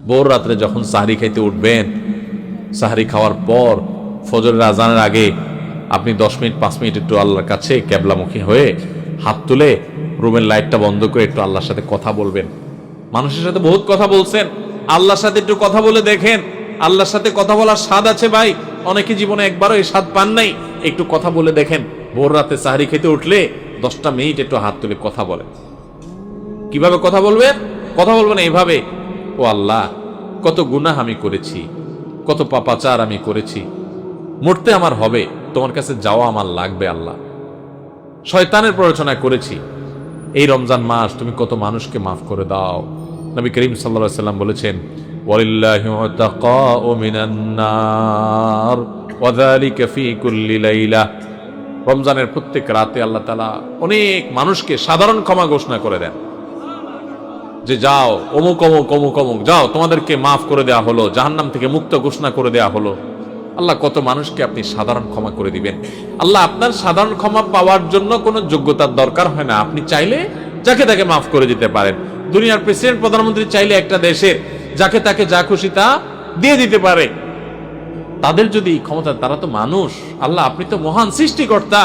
ভোর রাত্রে যখন সাহরি খাইতে উঠবেন, সাহরি খাওয়ার পর ফজরের আজানের আগে আপনি 10 মিনিট 5 মিনিট একটু আল্লাহর কাছে ক্যাবলামুখী হয়ে হাত তুলে রুমের লাইটটা বন্ধ করে একটু আল্লাহর সাথে কথা বলবেন। মানুষের সাথে বহুত কথা বলছেন, আল্লাহর সাথে একটু কথা বলে দেখেন। আল্লাহর সাথে কথা বলার স্বাদ আছে ভাই, অনেকে জীবনে একবারও এই স্বাদ পান নাই। একটু কথা বলে দেখেন। ভোর রাতে সাহরি খেতে উঠলে 10টা মিনিট একটু হাত তুলে কথা বলেন। কিভাবে কথা বলবেন? কথা বলবেন এইভাবে, ও আল্লাহ, কত গুনাহ আমি করেছি, কত পাপাচার আমি করেছি, মরতে আমার হবে, তোমার কাছে যাওয়া আমার লাগবে আল্লাহ। শয়তানের প্ররোচনা করেছি, এই রমজান মাস তুমি কত মানুষকে মাফ করে দাও। নবী করিম সাল্লাল্লাহু আলাইহি ওয়াসাল্লাম বলেছেন, ওয়ালিল্লাহি উতাকাউ মিনান নার ওয়া যালিকা ফি কুল্লি লাইলা। রমজানের প্রত্যেক রাতে আল্লাহ তাআলা অনেক মানুষকে সাধারণ ক্ষমা ঘোষণা করে দেন, যে যাও অমুক অমুক অমুক অমুক, যাও তোমাদেরকে মাফ করে দেওয়া হলো, জাহান্নাম থেকে মুক্ত ঘোষণা করে দেওয়া হলো। আল্লাহ কত মানুষকে আপনি সাধারণ ক্ষমা করে দিবেন। আল্লাহ আপনার সাধারণ ক্ষমা পাওয়ার জন্য কোনো যোগ্যতার দরকার হয় না, আপনি চাইলে যাকে তাকে মাফ করে দিতে পারেন। দুনিয়ার প্রেসিডেন্ট প্রধানমন্ত্রী চাইলে একটা দেশের যাকে তাকে যা খুশি তা দিয়ে দিতে পারে। তাদের যদি ক্ষমতা, তারা তো মানুষ। আল্লাহ আপনি তো মহান সৃষ্টিকর্তা,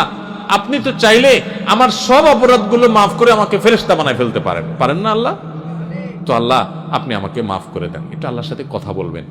আপনি তো চাইলে আমার সব অপরাধগুলো মাফ করে আমাকে ফেরেশতা বানায় ফেলতে পারেন, পারেন না আল্লাহ? তো আল্লাহ আপনি আমাকে মাফ করে দেন, এটা আল্লাহর সাথে কথা বলবেন।